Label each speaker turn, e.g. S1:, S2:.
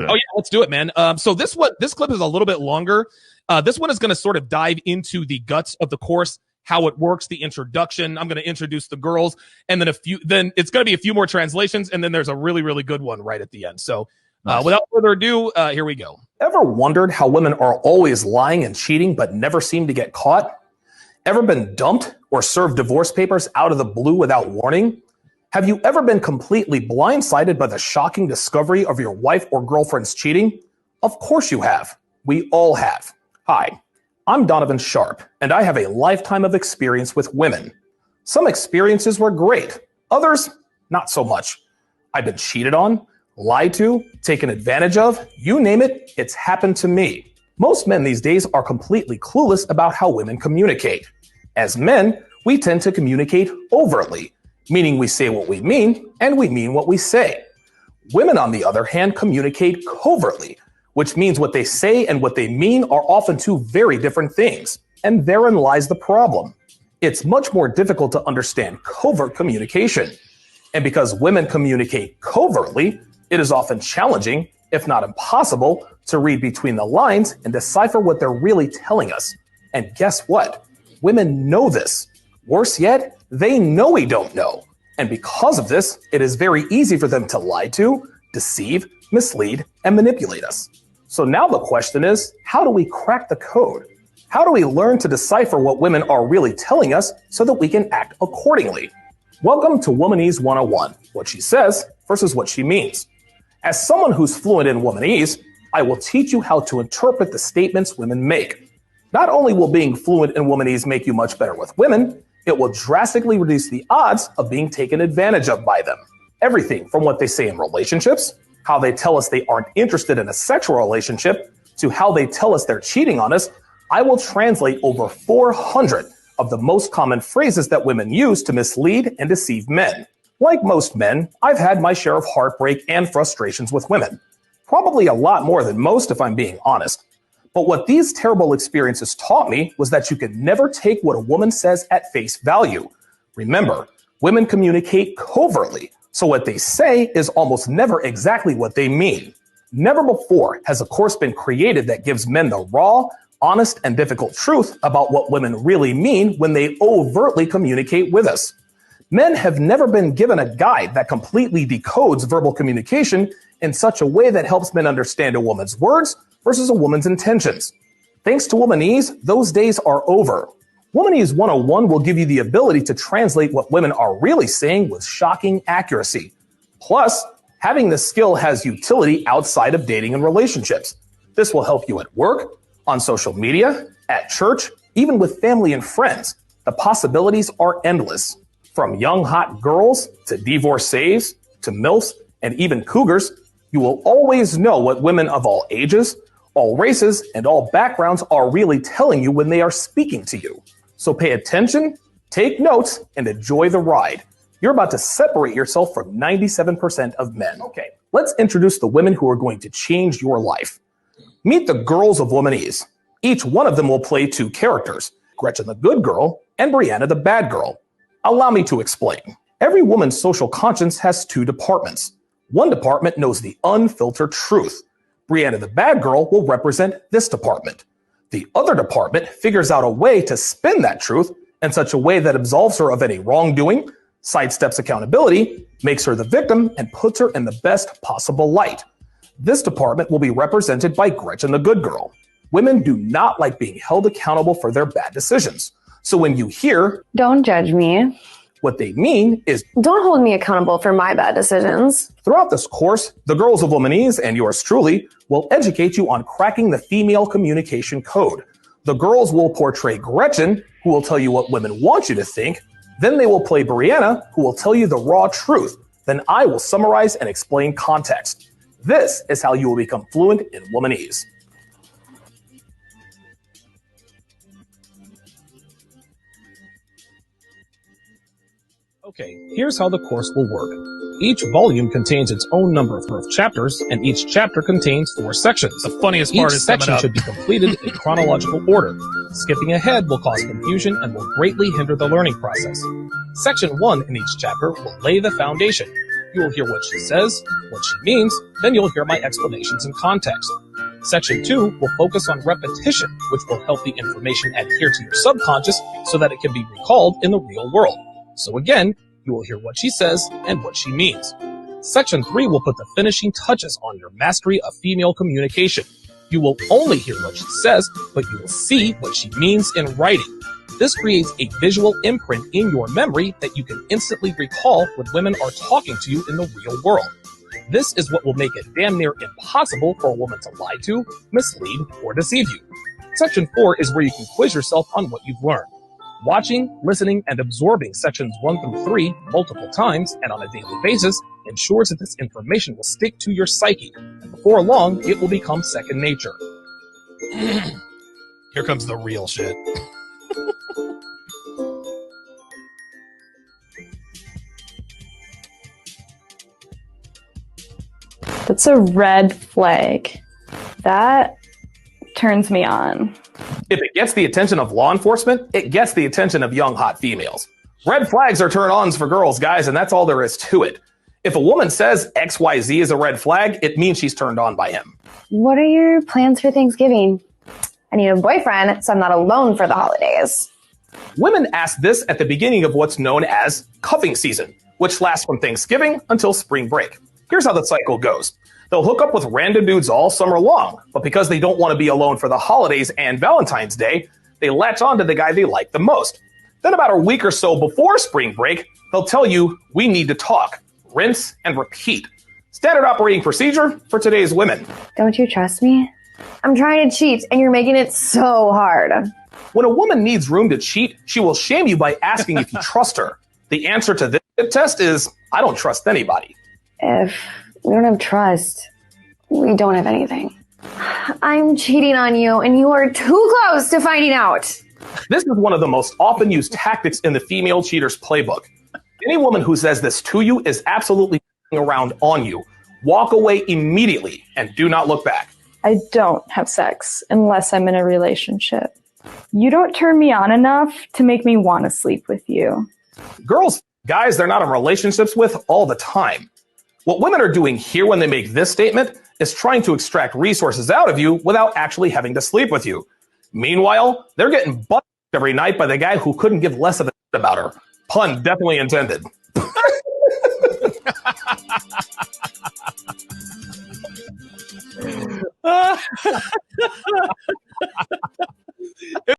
S1: Oh yeah, let's do it, man. So this clip is a little bit longer. This one is going to sort of dive into the guts of the course, how it works, the introduction. I'm going to introduce the girls, and then it's going to be a few more translations, and then there's a really, really good one right at the end. So without further ado, here we go.
S2: Ever wondered how women are always lying and cheating but never seem to get caught? Ever been dumped or served divorce papers out of the blue without warning? Have you ever been completely blindsided by the shocking discovery of your wife or girlfriend's cheating? Of course you have. We all have. Hi, I'm Donovan Sharpe, and I have a lifetime of experience with women. Some experiences were great, others not so much. I've been cheated on, lied to, taken advantage of, you name it, it's happened to me. Most men these days are completely clueless about how women communicate. As men, we tend to communicate overtly, meaning we say what we mean and we mean what we say. Women, on the other hand, communicate covertly, which means what they say and what they mean are often two very different things. And therein lies the problem. It's much more difficult to understand covert communication. And because women communicate covertly, it is often challenging, if not impossible, to read between the lines and decipher what they're really telling us. And guess what? Women know this. Worse yet, they know we don't know. And because of this, it is very easy for them to lie to, deceive, mislead, and manipulate us. So now the question is, how do we crack the code? How do we learn to decipher what women are really telling us so that we can act accordingly? Welcome to Womanese 101, what she says versus what she means. As someone who's fluent in Womanese, I will teach you how to interpret the statements women make. Not only will being fluent in Womanese make you much better with women, it will drastically reduce the odds of being taken advantage of by them. Everything from what they say in relationships, how they tell us they aren't interested in a sexual relationship, to how they tell us they're cheating on us, I will translate over 400 of the most common phrases that women use to mislead and deceive men. Like most men, I've had my share of heartbreak and frustrations with women. Probably a lot more than most, if I'm being honest. But what these terrible experiences taught me was that you can never take what a woman says at face value. Remember, women communicate covertly, so what they say is almost never exactly what they mean. Never before has a course been created that gives men the raw, honest, and difficult truth about what women really mean when they overtly communicate with us. Men have never been given a guide that completely decodes verbal communication in such a way that helps men understand a woman's words versus a woman's intentions. Thanks to Womanese, those days are over. Womanese 101 will give you the ability to translate what women are really saying with shocking accuracy. Plus, having this skill has utility outside of dating and relationships. This will help you at work, on social media, at church, even with family and friends. The possibilities are endless. From young hot girls to divorcees to MILFs and even cougars, you will always know what women of all ages, all races, and all backgrounds are really telling you when they are speaking to you. So pay attention, take notes, and enjoy the ride. You're about to separate yourself from 97% of men. Okay, let's introduce the women who are going to change your life. Meet the girls of Womanese. Each one of them will play two characters, Gretchen the good girl and Brianna the bad girl. Allow me to explain. Every woman's social conscience has two departments. One department knows the unfiltered truth. Brianna the bad girl will represent this department. The other department figures out a way to spin that truth in such a way that absolves her of any wrongdoing, sidesteps accountability, makes her the victim, and puts her in the best possible light. This department will be represented by Gretchen the good girl. Women do not like being held accountable for their bad decisions. So when you hear,
S3: "Don't judge me,"
S2: what they mean is,
S3: "Don't hold me accountable for my bad decisions."
S2: Throughout this course, the girls of Womanese and yours truly will educate you on cracking the female communication code. The girls will portray Gretchen, who will tell you what women want you to think. Then they will play Brianna, who will tell you the raw truth. Then I will summarize and explain context. This is how you will become fluent in Womanese.
S1: Okay, here's how the course will work. Each volume contains its own number of growth chapters, and each chapter contains 4 sections.
S4: The funniest part is
S1: each section should be completed in chronological order. Skipping ahead will cause confusion and will greatly hinder the learning process. Section 1 in each chapter will lay the foundation. You will hear what she says, what she means, then you'll hear my explanations and context. Section 2 will focus on repetition, which will help the information adhere to your subconscious so that it can be recalled in the real world. So again, you will hear what she says and what she means. Section 3 will put the finishing touches on your mastery of female communication. You will only hear what she says, but you will see what she means in writing. This creates a visual imprint in your memory that you can instantly recall when women are talking to you in the real world. This is what will make it damn near impossible for a woman to lie to, mislead, or deceive you. Section 4 is where you can quiz yourself on what you've learned. Watching, listening, and absorbing sections 1 through 3 multiple times and on a daily basis ensures that this information will stick to your psyche, and before long, it will become second nature.
S2: Here comes the real shit.
S4: That's a red flag. That turns me on.
S2: If it gets the attention of law enforcement, it gets the attention of young, hot females. Red flags are turn-ons for girls, guys, and that's all there is to it. If a woman says XYZ is a red flag, it means she's turned on by him.
S3: What are your plans for Thanksgiving? I need a boyfriend, so I'm not alone for the holidays.
S2: Women ask this at the beginning of what's known as cuffing season, which lasts from Thanksgiving until spring break. Here's how the cycle goes. They'll hook up with random dudes all summer long, but because they don't want to be alone for the holidays and Valentine's Day, they latch on to the guy they like the most. Then about a week or so before spring break, they'll tell you, we need to talk. Rinse and repeat. Standard operating procedure for today's women.
S3: Don't you trust me? I'm trying to cheat, and you're making it so hard.
S2: When a woman needs room to cheat, she will shame you by asking if you trust her. The answer to this test is, I don't trust anybody.
S3: If we don't have trust, we don't have anything. I'm cheating on you, and you are too close to finding out.
S2: This is one of the most often used tactics in the female cheater's playbook. Any woman who says this to you is absolutely around on you. Walk away immediately and do not look back.
S4: I don't have sex unless I'm in a relationship. You don't turn me on enough to make me want to sleep with you.
S2: Girls, guys they're not in relationships with all the time. What women are doing here when they make this statement is trying to extract resources out of you without actually having to sleep with you. Meanwhile, they're getting butt every night by the guy who couldn't give less of a shit about her. Pun definitely intended.